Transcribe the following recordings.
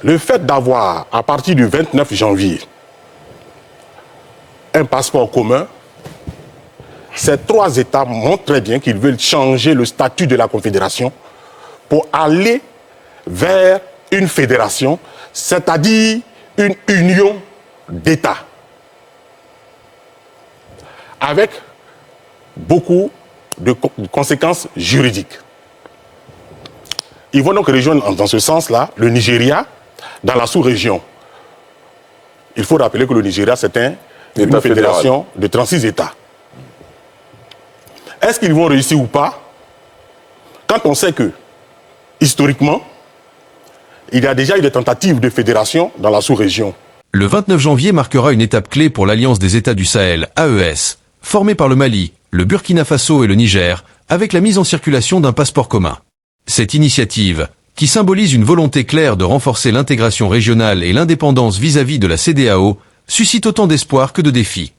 Le fait d'avoir, à partir du 29 janvier, un passeport commun, ces 3 États montrent très bien qu'ils veulent changer le statut de la Confédération pour aller vers une fédération, c'est-à-dire une union d'États, avec beaucoup de conséquences juridiques. Ils vont donc rejoindre dans ce sens-là le Nigeria dans la sous-région. Il faut rappeler que le Nigeria, c'est une fédération de 36 États. Est-ce qu'ils vont réussir ou pas? Quand on sait que, historiquement, il y a déjà eu des tentatives de fédération dans la sous-région. Le 29 janvier marquera une étape clé pour l'Alliance des États du Sahel, AES, formée par le Mali, le Burkina Faso et le Niger, avec la mise en circulation d'un passeport commun. Cette initiative, qui symbolise une volonté claire de renforcer l'intégration régionale et l'indépendance vis-à-vis de la CEDEAO, suscite autant d'espoir que de défis.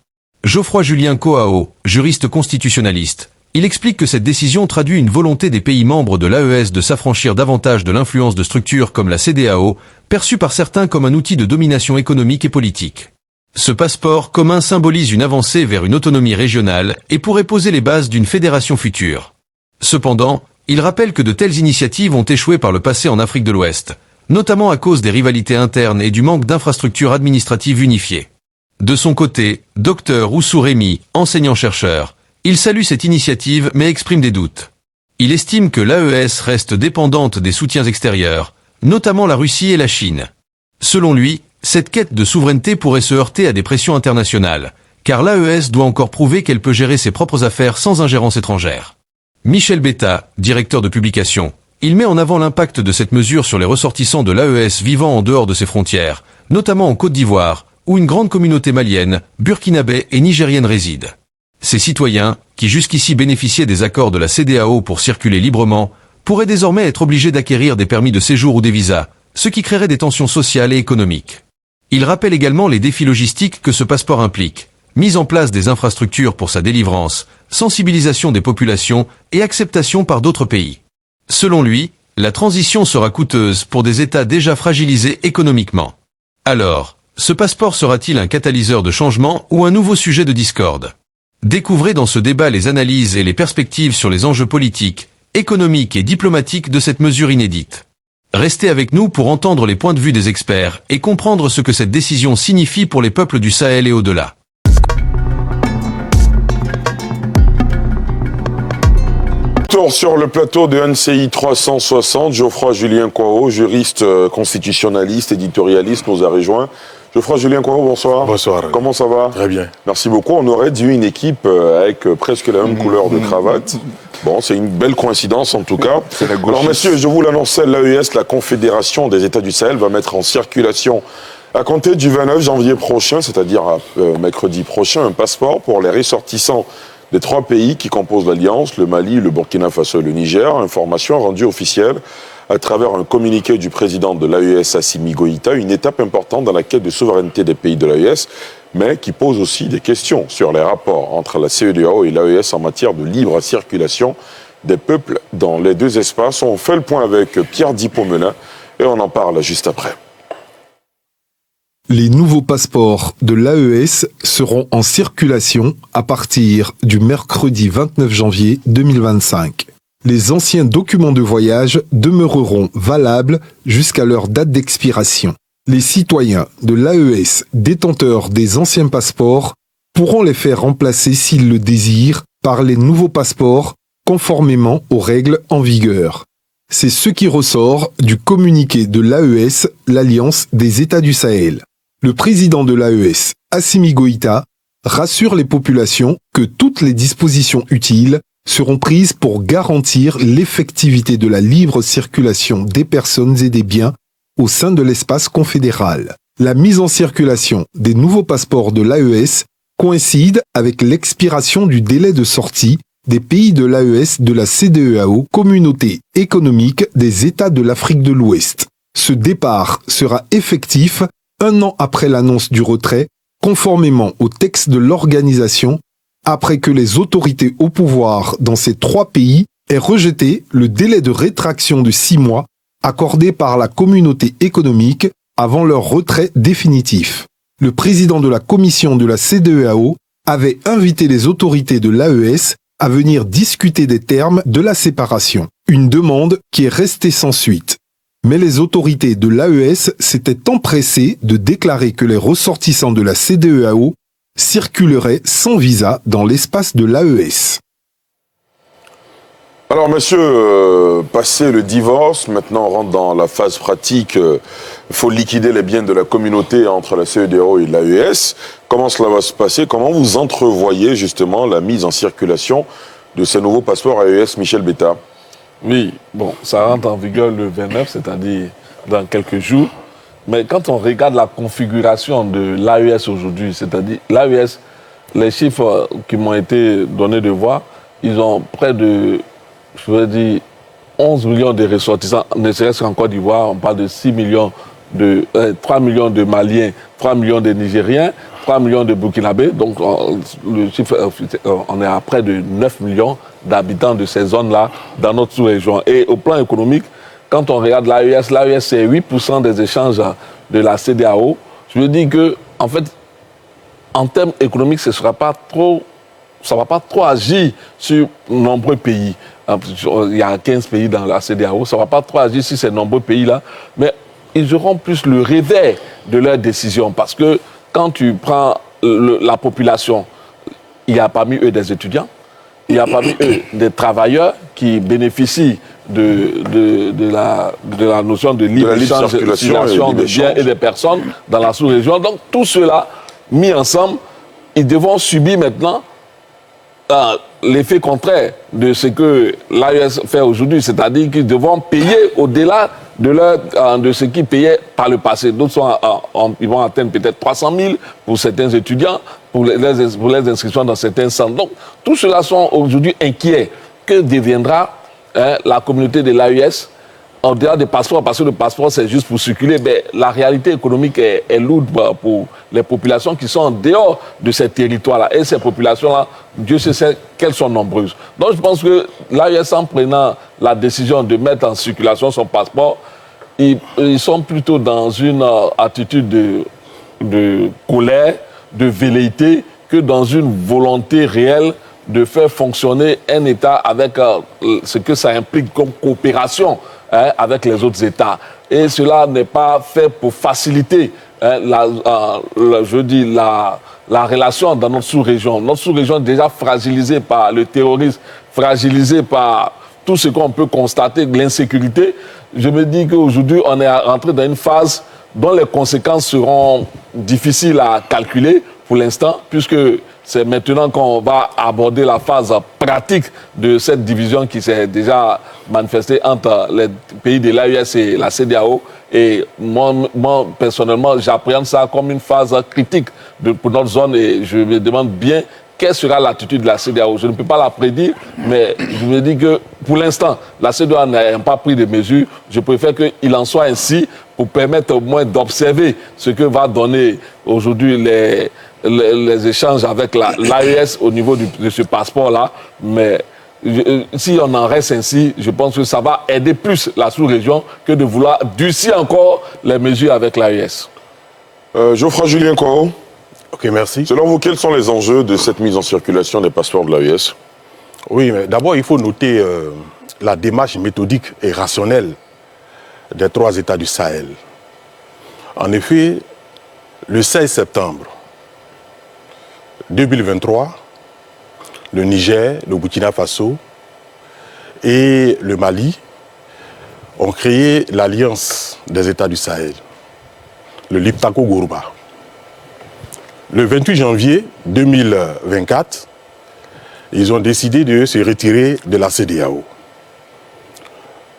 Geoffroy-Julien Coao, juriste constitutionnaliste, il explique que cette décision traduit une volonté des pays membres de l'AES de s'affranchir davantage de l'influence de structures comme la CEDEAO, perçue par certains comme un outil de domination économique et politique. Ce passeport commun symbolise une avancée vers une autonomie régionale et pourrait poser les bases d'une fédération future. Cependant, il rappelle que de telles initiatives ont échoué par le passé en Afrique de l'Ouest, notamment à cause des rivalités internes et du manque d'infrastructures administratives unifiées. De son côté, Dr Oussou Rémy, enseignant-chercheur, il salue cette initiative mais exprime des doutes. Il estime que l'AES reste dépendante des soutiens extérieurs, notamment la Russie et la Chine. Selon lui, cette quête de souveraineté pourrait se heurter à des pressions internationales, car l'AES doit encore prouver qu'elle peut gérer ses propres affaires sans ingérence étrangère. Michel Betta, directeur de publication, il met en avant l'impact de cette mesure sur les ressortissants de l'AES vivant en dehors de ses frontières, notamment en Côte d'Ivoire, où une grande communauté malienne, burkinabé et nigérienne réside. Ces citoyens, qui jusqu'ici bénéficiaient des accords de la CEDEAO pour circuler librement, pourraient désormais être obligés d'acquérir des permis de séjour ou des visas, ce qui créerait des tensions sociales et économiques. Il rappelle également les défis logistiques que ce passeport implique, mise en place des infrastructures pour sa délivrance, sensibilisation des populations et acceptation par d'autres pays. Selon lui, la transition sera coûteuse pour des États déjà fragilisés économiquement. Alors, ce passeport sera-t-il un catalyseur de changement ou un nouveau sujet de discorde? Découvrez dans ce débat les analyses et les perspectives sur les enjeux politiques, économiques et diplomatiques de cette mesure inédite. Restez avec nous pour entendre les points de vue des experts et comprendre ce que cette décision signifie pour les peuples du Sahel et au-delà. Retour sur le plateau de NCI 360, Geoffroy-Julien Coao, juriste constitutionnaliste, éditorialiste, nous a rejoint. Geoffroy-Julien Coao, bonsoir. Bonsoir. Comment ça va? Très bien. Merci beaucoup. On aurait dû une équipe avec presque la même couleur de cravate. Bon, c'est une belle coïncidence en tout cas. Alors messieurs, je vous l'annonçais, l'AES, la Confédération des États du Sahel, va mettre en circulation à compter du 29 janvier prochain, c'est-à-dire mercredi prochain, un passeport pour les ressortissants des 3 pays qui composent l'Alliance, le Mali, le Burkina Faso et le Niger. Information rendue officielle à travers un communiqué du président de l'AES, Assimi Goïta, une étape importante dans la quête de souveraineté des pays de l'AES, mais qui pose aussi des questions sur les rapports entre la CEDEAO et l'AES en matière de libre circulation des peuples dans les 2 espaces. On fait le point avec Pierre Dipaumelin et on en parle juste après. Les nouveaux passeports de l'AES seront en circulation à partir du mercredi 29 janvier 2025. Les anciens documents de voyage demeureront valables jusqu'à leur date d'expiration. Les citoyens de l'AES détenteurs des anciens passeports pourront les faire remplacer s'ils le désirent par les nouveaux passeports conformément aux règles en vigueur. C'est ce qui ressort du communiqué de l'AES, l'Alliance des États du Sahel. Le président de l'AES, Assimi Goïta, rassure les populations que toutes les dispositions utiles seront prises pour garantir l'effectivité de la libre circulation des personnes et des biens au sein de l'espace confédéral. La mise en circulation des nouveaux passeports de l'AES coïncide avec l'expiration du délai de sortie des pays de l'AES de la CEDEAO, Communauté économique des États de l'Afrique de l'Ouest. Ce départ sera effectif 1 an après l'annonce du retrait, conformément au texte de l'organisation, après que les autorités au pouvoir dans ces 3 pays aient rejeté le délai de rétraction de 6 mois accordés par la communauté économique avant leur retrait définitif. Le président de la commission de la CEDEAO avait invité les autorités de l'AES à venir discuter des termes de la séparation, une demande qui est restée sans suite. Mais les autorités de l'AES s'étaient empressées de déclarer que les ressortissants de la CEDEAO circuleraient sans visa dans l'espace de l'AES. Alors, monsieur, passé le divorce, maintenant on rentre dans la phase pratique. Il faut liquider les biens de la communauté entre la CEDEAO et l'AES. Comment cela va se passer? Comment vous entrevoyez justement la mise en circulation de ces nouveaux passeports AES, Michel Betta? Oui, bon, ça rentre en vigueur le 29, c'est-à-dire dans quelques jours. Mais quand on regarde la configuration de l'AES aujourd'hui, c'est-à-dire l'AES, les chiffres qui m'ont été donnés de voir, ils ont près de, je veux dire, 11 millions de ressortissants, ne serait-ce qu'en Côte d'Ivoire, on parle de 3 millions de Maliens, 3 millions de Nigériens, 3 millions de Burkinabés, donc le chiffre, on est à près de 9 millions d'habitants de ces zones-là dans notre sous-région. Et au plan économique, quand on regarde l'AES, c'est 8% des échanges de la CEDEAO. Je veux dire que, en fait, en termes économiques, ça ne va pas trop agir sur nombreux pays. Il y a 15 pays dans la CEDEAO, ça ne va pas trop agir sur ces nombreux pays-là, mais ils auront plus le réveil de leurs décisions. Parce que quand tu prends la population, il y a parmi eux des étudiants, il y a parmi eux des travailleurs qui bénéficient de la notion de libre circulation des biens et des personnes dans la sous-région. Donc, tout cela, mis ensemble, ils devront subir maintenant l'effet contraire de ce que l'AES fait aujourd'hui, c'est-à-dire qu'ils devront payer au-delà de ce qu'ils payaient par le passé. D'autres ils vont atteindre peut-être 300 000 pour certains étudiants, pour les inscriptions dans certains centres. Donc, tous ceux-là sont aujourd'hui inquiets. Que deviendra la communauté de l'AES en dehors des passeports? Parce que le passeport, c'est juste pour circuler. Mais la réalité économique est lourde pour les populations qui sont en dehors de ces territoires-là. Et ces populations-là, Dieu sait qu'elles sont nombreuses. Donc, je pense que l'AES, en prenant la décision de mettre en circulation son passeport, ils sont plutôt dans une attitude de colère, de velléité, que dans une volonté réelle de faire fonctionner un État avec ce que ça implique comme coopération avec les autres États. Et cela n'est pas fait pour faciliter la relation dans notre sous-région. Notre sous-région est déjà fragilisée par le terrorisme, fragilisée par tout ce qu'on peut constater, l'insécurité. Je me dis qu'aujourd'hui, on est rentré dans une phase dont les conséquences seront difficiles à calculer pour l'instant, puisque c'est maintenant qu'on va aborder la phase pratique de cette division qui s'est déjà manifestée entre les pays de l'AES et la CEDEAO. Et moi personnellement, j'appréhende ça comme une phase critique pour notre zone et je me demande bien quelle sera l'attitude de la CEDEAO. Je ne peux pas la prédire, mais je me dis que pour l'instant, la CEDEAO n'a pas pris de mesures. Je préfère qu'il en soit ainsi pour permettre au moins d'observer ce que va donner aujourd'hui les échanges avec l'AES au niveau de ce passeport-là. Mais si on en reste ainsi, je pense que ça va aider plus la sous-région que de vouloir durcir encore les mesures avec l'AES. Geoffroy Julien Kouao. Ok, merci. Selon vous, quels sont les enjeux de cette mise en circulation des passeports de l'AES? Oui, mais d'abord, il faut noter la démarche méthodique et rationnelle des 3 États du Sahel. En effet, le 16 septembre 2023, le Niger, le Burkina Faso et le Mali ont créé l'Alliance des États du Sahel, le Liptako Gourba. Le 28 janvier 2024, ils ont décidé de se retirer de la CEDEAO.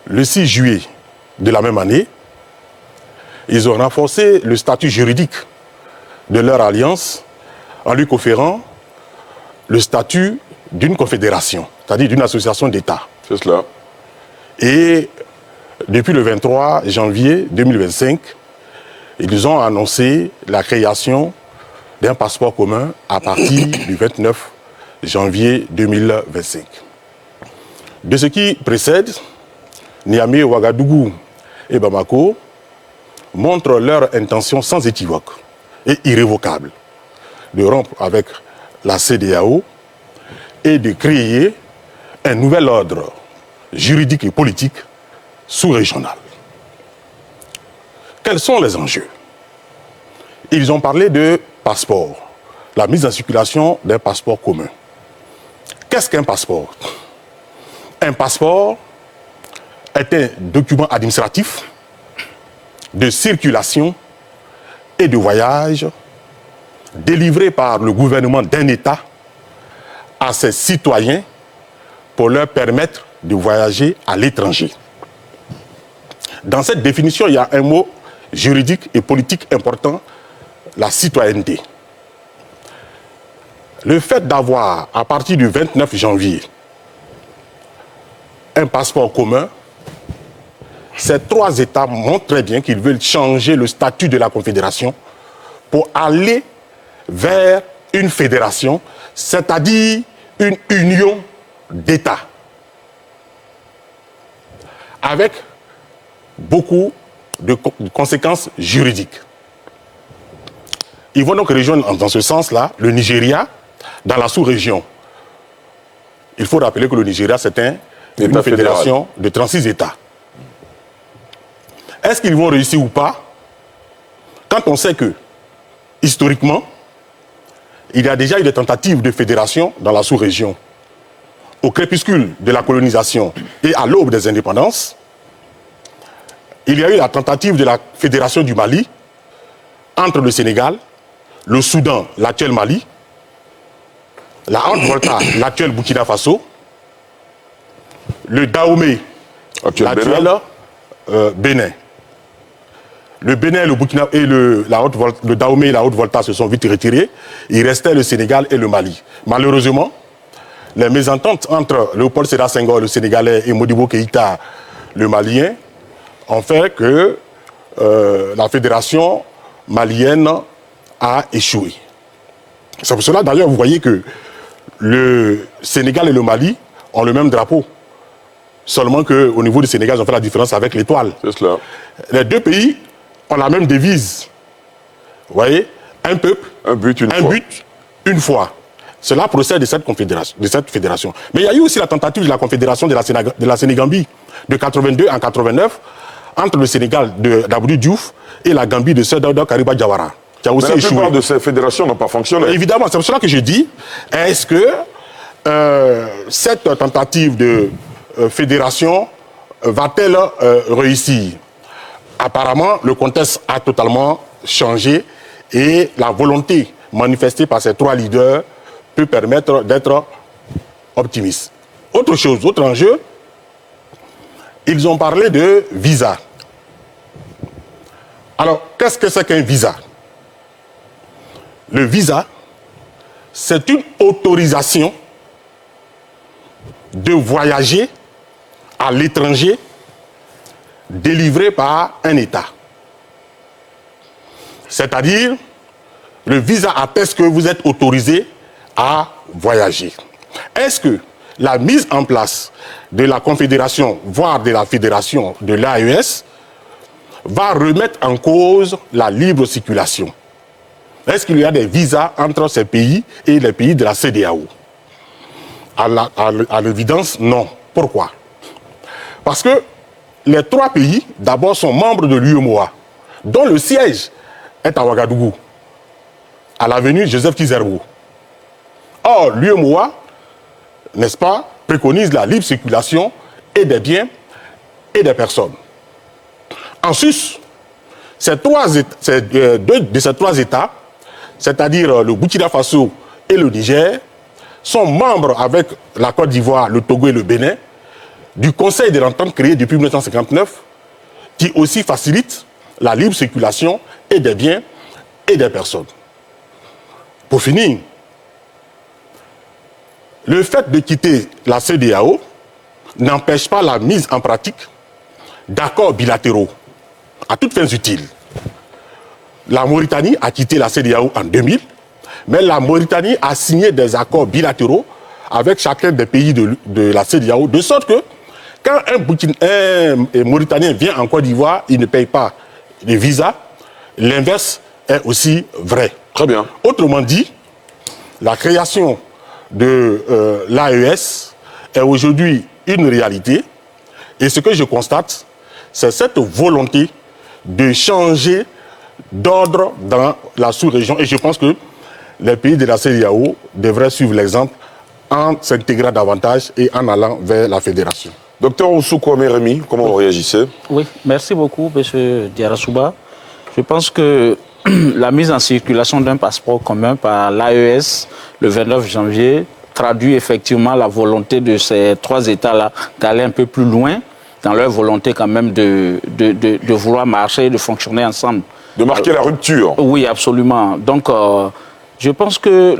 Le 6 juillet de la même année, ils ont renforcé le statut juridique de leur alliance en lui conférant le statut d'une confédération, c'est-à-dire d'une association d'États. C'est cela. Et depuis le 23 janvier 2025, ils ont annoncé la création d'un passeport commun à partir du 29 janvier 2025. De ce qui précède, Niamey, Ouagadougou et Bamako montrent leur intention sans équivoque et irrévocable de rompre avec la CEDEAO et de créer un nouvel ordre juridique et politique sous-régional. Quels sont les enjeux? Ils ont parlé de passeport, la mise en circulation d'un passeport commun. Qu'est-ce qu'un passeport? Un passeport est un document administratif de circulation et de voyage délivré par le gouvernement d'un État à ses citoyens pour leur permettre de voyager à l'étranger. Dans cette définition, il y a un mot juridique et politique important, la citoyenneté. Le fait d'avoir, à partir du 29 janvier, un passeport commun, ces trois États montrent très bien qu'ils veulent changer le statut de la Confédération pour aller vers une fédération, c'est-à-dire une union d'États, avec beaucoup de conséquences juridiques. Ils vont donc rejoindre dans ce sens-là le Nigeria dans la sous-région. Il faut rappeler que le Nigeria, c'est une fédération de 36 États. Est-ce qu'ils vont réussir ou pas? Quand on sait que, historiquement, il y a déjà eu des tentatives de fédération dans la sous-région. Au crépuscule de la colonisation et à l'aube des indépendances, il y a eu la tentative de la fédération du Mali entre le Sénégal, le Soudan, l'actuel Mali, la Haute-Volta, l'actuel Burkina Faso, le Dahomey, l'actuel Bénin. Le Bénin, le Burkina et le Dahomey et la Haute-Volta se sont vite retirés. Il restait le Sénégal et le Mali. Malheureusement, les mésententes entre Léopold Sédar Senghor, le Sénégalais, et Modibo Keïta, le Malien, ont fait que la fédération malienne a échoué. C'est pour cela, d'ailleurs, vous voyez que le Sénégal et le Mali ont le même drapeau. Seulement qu'au niveau du Sénégal, ils ont fait la différence avec l'étoile. C'est cela. Les deux pays ont la même devise. Vous voyez? Un peuple, un but, une foi. Cela procède de cette fédération. Mais il y a eu aussi la tentative de la confédération de la Sénégambie de 82 en 89 entre le Sénégal d'Abdou Diouf et la Gambie de Sir Dawda Kariba Jawara, qui a aussi échoué. La plupart de ces fédérations n'ont pas fonctionné. Évidemment, c'est pour cela que je dis, est-ce que cette tentative de fédération va-t-elle réussir? Apparemment, le contexte a totalement changé et la volonté manifestée par ces trois leaders peut permettre d'être optimiste. Autre chose, autre enjeu, ils ont parlé de visa. Alors, qu'est-ce que c'est qu'un visa? Le visa, c'est une autorisation de voyager à l'étranger délivrée par un État. C'est-à-dire, le visa atteste que vous êtes autorisé à voyager. Est-ce que la mise en place de la Confédération, voire de la Fédération de l'AES, va remettre en cause la libre circulation? Est-ce qu'il y a des visas entre ces pays et les pays de la CEDEAO? À l'évidence, non. Pourquoi? Parce que les trois pays, d'abord, sont membres de l'UEMOA, dont le siège est à Ouagadougou, à l'avenue Joseph Kizerbo. Or, l'UEMOA, n'est-ce pas, préconise la libre circulation et des biens et des personnes. En sus, deux de ces trois États, c'est-à-dire le Burkina Faso et le Niger, sont membres avec la Côte d'Ivoire, le Togo et le Bénin, du Conseil de l'entente créé depuis 1959, qui aussi facilite la libre circulation et des biens et des personnes. Pour finir, le fait de quitter la CEDEAO n'empêche pas la mise en pratique d'accords bilatéraux à toutes fins utiles. La Mauritanie a quitté la CEDEAO en 2000, mais la Mauritanie a signé des accords bilatéraux avec chacun des pays de la CEDEAO, de sorte que quand un Mauritanien vient en Côte d'Ivoire, il ne paye pas les visas. L'inverse est aussi vrai. Très bien. Autrement dit, la création de l'AES est aujourd'hui une réalité. Et ce que je constate, c'est cette volonté de changer d'ordre dans la sous-région. Et je pense que les pays de la CEDEAO devraient suivre l'exemple en s'intégrant davantage et en allant vers la fédération. Docteur Oussou Kwame Rémy, comment vous réagissez? Oui, merci beaucoup, M. Diarasouba. Je pense que la mise en circulation d'un passeport commun par l'AES le 29 janvier traduit effectivement la volonté de ces trois États-là d'aller un peu plus loin dans leur volonté quand même de vouloir marcher, de fonctionner ensemble. De marquer la rupture. Oui, absolument. Donc, je pense que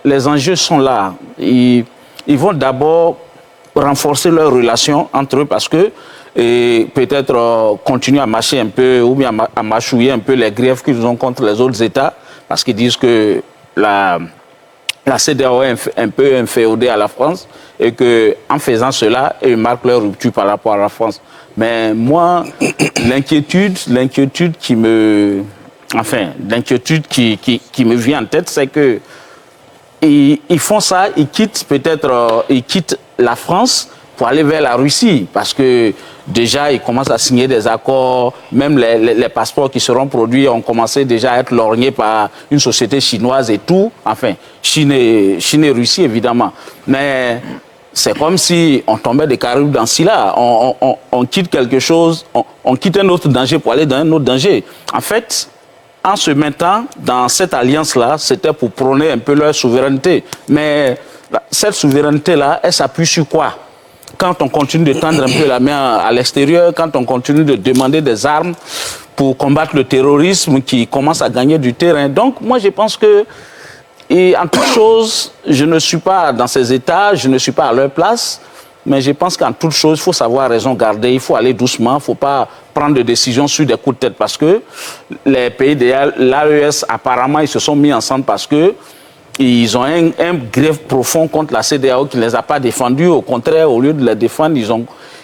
les enjeux sont là. Ils vont d'abord renforcer leurs relations entre eux parce que et peut-être continuer à mâcher un peu ou bien à mâchouiller un peu les griefs qu'ils ont contre les autres États parce qu'ils disent que la CEDEAO est un peu inféodée à la France et qu'en faisant cela, ils marquent leur rupture par rapport à la France. Mais moi, l'inquiétude qui me vient en tête, c'est que ils font ça, ils quittent la France pour aller vers la Russie, parce que déjà, ils commencent à signer des accords, même les passeports qui seront produits ont commencé déjà à être lorgnés par une société chinoise et tout, enfin, Chine et Russie, évidemment. Mais c'est comme si on tombait des Caraïbes dans Scylla, on quitte quelque chose, on quitte un autre danger pour aller dans un autre danger. En fait, en se mettant dans cette alliance-là, c'était pour prôner un peu leur souveraineté. Mais cette souveraineté-là, elle s'appuie sur quoi? Quand on continue de tendre un peu la main à l'extérieur, quand on continue de demander des armes pour combattre le terrorisme qui commence à gagner du terrain. Donc, moi, je pense que, et en toute chose, je ne suis pas dans ces États, je ne suis pas à leur place, mais je pense qu'en toute chose, il faut savoir raison garder, il faut aller doucement, il ne faut pas prendre de décisions sur des coups de tête, parce que les pays de l'AES, apparemment, ils se sont mis ensemble parce que ils ont un grief profond contre la CEDEAO qui ne les a pas défendus. Au contraire, au lieu de les défendre,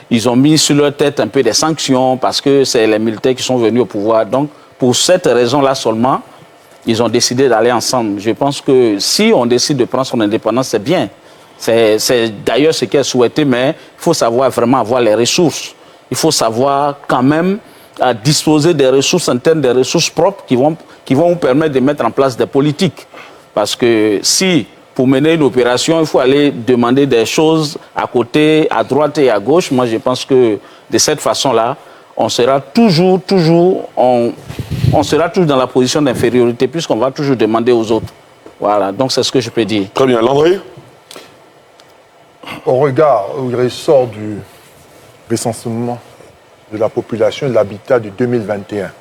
ils ont mis sur leur tête un peu des sanctions parce que c'est les militaires qui sont venus au pouvoir. Donc, pour cette raison-là seulement, ils ont décidé d'aller ensemble. Je pense que si on décide de prendre son indépendance, c'est bien. C'est d'ailleurs ce qui est souhaité, mais il faut savoir vraiment avoir les ressources. Il faut savoir quand même disposer des ressources internes, des ressources propres qui vont vous permettre de mettre en place des politiques. Parce que si, pour mener une opération, il faut aller demander des choses à côté, à droite et à gauche, moi je pense que de cette façon-là, on sera toujours dans la position d'infériorité puisqu'on va toujours demander aux autres. Voilà, donc c'est ce que je peux dire. Très bien. Landry? Au regard, il ressort du recensement de la population et de l'habitat de 2021,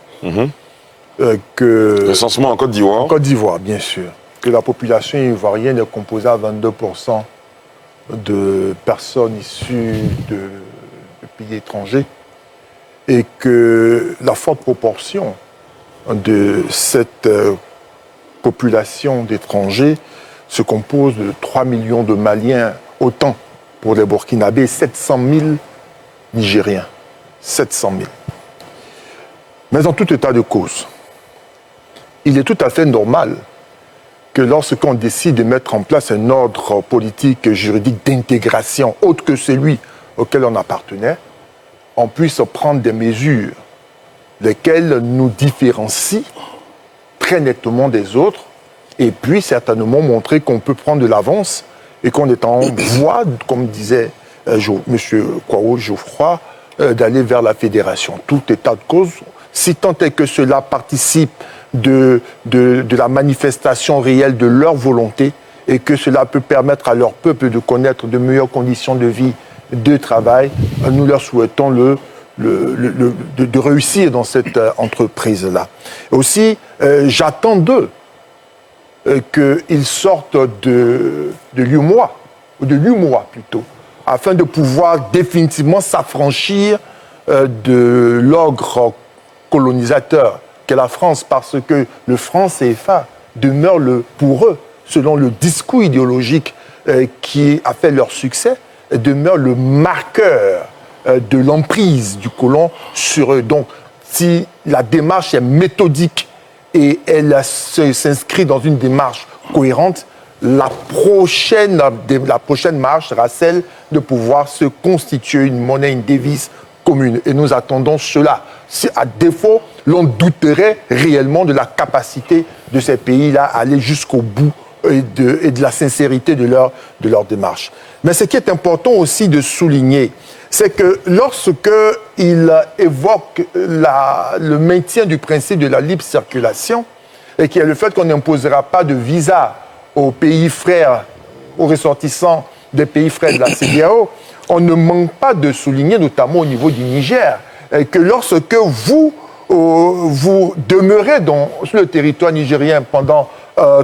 Recensement en Côte d'Ivoire. En Côte d'Ivoire, bien sûr. Que la population ivoirienne est composée à 22% de personnes issues de pays étrangers et que la forte proportion de cette population d'étrangers se compose de 3 millions de Maliens, autant pour les Burkinabés, et 700 000 Nigériens. 700 000. Mais en tout état de cause, il est tout à fait normal que lorsqu'on décide de mettre en place un ordre politique, juridique d'intégration autre que celui auquel on appartenait, on puisse prendre des mesures lesquelles nous différencient très nettement des autres et puis certainement montrer qu'on peut prendre de l'avance et qu'on est en voie, comme disait M. Kwao Geoffroy, d'aller vers la fédération. Tout état de cause, si tant est que cela participe de la manifestation réelle de leur volonté et que cela peut permettre à leur peuple de connaître de meilleures conditions de vie, de travail, nous leur souhaitons de réussir dans cette entreprise-là. Aussi, j'attends d'eux qu'ils sortent de l'UMOA, ou de l'UMOA plutôt, afin de pouvoir définitivement s'affranchir de l'ogre colonisateur qu'est la France, parce que le franc CFA demeure pour eux, selon le discours idéologique qui a fait leur succès, demeure le marqueur de l'emprise du colon sur eux. Donc, si la démarche est méthodique et elle s'inscrit dans une démarche cohérente, la prochaine marche sera celle de pouvoir se constituer une monnaie, une devise commune. Et nous attendons cela. Si, à défaut, l'on douterait réellement de la capacité de ces pays-là à aller jusqu'au bout et de la sincérité de leur démarche. Mais ce qui est important aussi de souligner, c'est que lorsqu'il évoque le maintien du principe de la libre circulation, et qui est le fait qu'on n'imposera pas de visa aux pays frères, aux ressortissants des pays frères de la CEDEAO, on ne manque pas de souligner, notamment au niveau du Niger, que lorsque vous demeurez sur le territoire nigérien pendant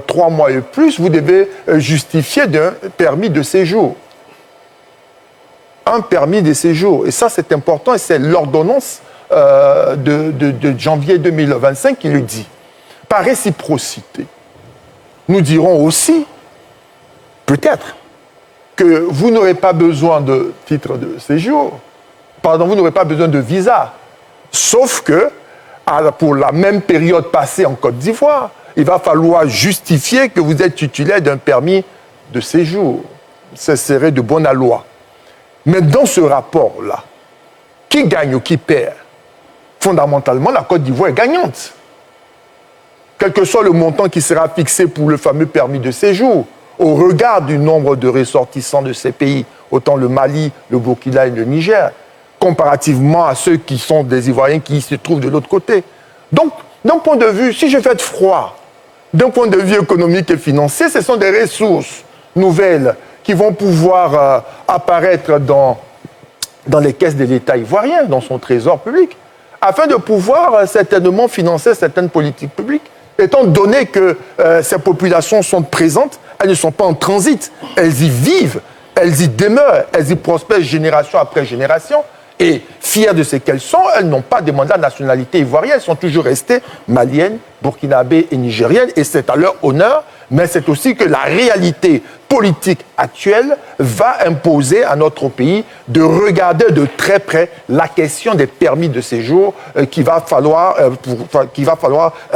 3 mois et plus, vous devez justifier d'un permis de séjour. Un permis de séjour. Et ça, c'est important, et c'est l'ordonnance de janvier 2025 qui le dit. Par réciprocité, nous dirons aussi, peut-être, que vous n'aurez pas besoin de titre de séjour, vous n'aurez pas besoin de visa, sauf que pour la même période passée en Côte d'Ivoire, il va falloir justifier que vous êtes titulaire d'un permis de séjour. Ce serait de bonne loi. Mais dans ce rapport-là, qui gagne ou qui perd? Fondamentalement, la Côte d'Ivoire est gagnante. Quel que soit le montant qui sera fixé pour le fameux permis de séjour, au regard du nombre de ressortissants de ces pays, autant le Mali, le Burkina et le Niger, comparativement à ceux qui sont des Ivoiriens qui se trouvent de l'autre côté. Donc, d'un point de vue, si je fais froid, d'un point de vue économique et financier, ce sont des ressources nouvelles qui vont pouvoir apparaître dans les caisses de l'État ivoirien, dans son trésor public, afin de pouvoir certainement financer certaines politiques publiques. Étant donné que ces populations sont présentes, elles ne sont pas en transit, elles y vivent, elles y demeurent, elles y prospèrent génération après génération. Et fières de ce qu'elles sont, elles n'ont pas demandé la nationalité ivoirienne, elles sont toujours restées maliennes, burkinabées et nigériennes, et c'est à leur honneur, mais c'est aussi que la réalité politique actuelle va imposer à notre pays de regarder de très près la question des permis de séjour qu'il va falloir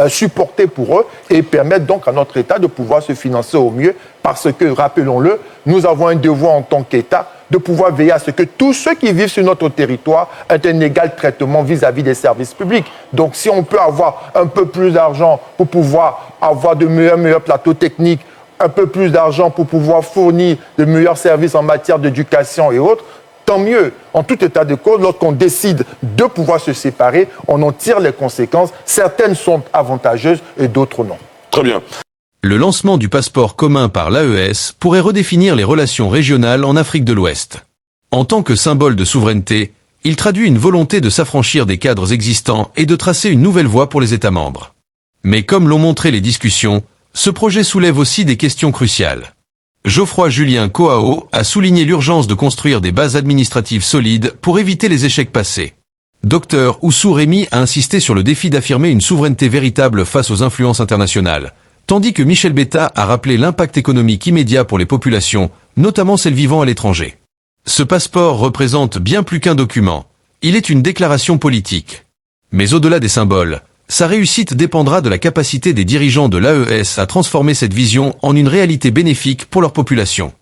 supporter pour eux et permettre donc à notre État de pouvoir se financer au mieux, parce que, rappelons-le, nous avons un devoir en tant qu'État de pouvoir veiller à ce que tous ceux qui vivent sur notre territoire aient un égal traitement vis-à-vis des services publics. Donc si on peut avoir un peu plus d'argent pour pouvoir avoir de meilleurs plateaux techniques, un peu plus d'argent pour pouvoir fournir de meilleurs services en matière d'éducation et autres, tant mieux. En tout état de cause, lorsqu'on décide de pouvoir se séparer, on en tire les conséquences. Certaines sont avantageuses et d'autres non. Très bien. Le lancement du passeport commun par l'AES pourrait redéfinir les relations régionales en Afrique de l'Ouest. En tant que symbole de souveraineté, il traduit une volonté de s'affranchir des cadres existants et de tracer une nouvelle voie pour les États membres. Mais comme l'ont montré les discussions, ce projet soulève aussi des questions cruciales. Geoffroy-Julien Coao a souligné l'urgence de construire des bases administratives solides pour éviter les échecs passés. Dr Oussou Rémy a insisté sur le défi d'affirmer une souveraineté véritable face aux influences internationales, tandis que Michel Betta a rappelé l'impact économique immédiat pour les populations, notamment celles vivant à l'étranger. Ce passeport représente bien plus qu'un document, il est une déclaration politique. Mais au-delà des symboles, sa réussite dépendra de la capacité des dirigeants de l'AES à transformer cette vision en une réalité bénéfique pour leur population.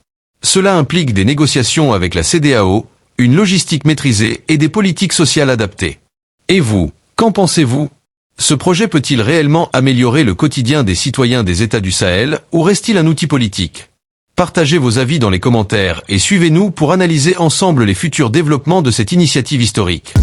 Cela implique des négociations avec la CEDEAO, une logistique maîtrisée et des politiques sociales adaptées. Et vous, qu'en pensez-vous ? Ce projet peut-il réellement améliorer le quotidien des citoyens des États du Sahel ou reste-t-il un outil politique ? Partagez vos avis dans les commentaires et suivez-nous pour analyser ensemble les futurs développements de cette initiative historique.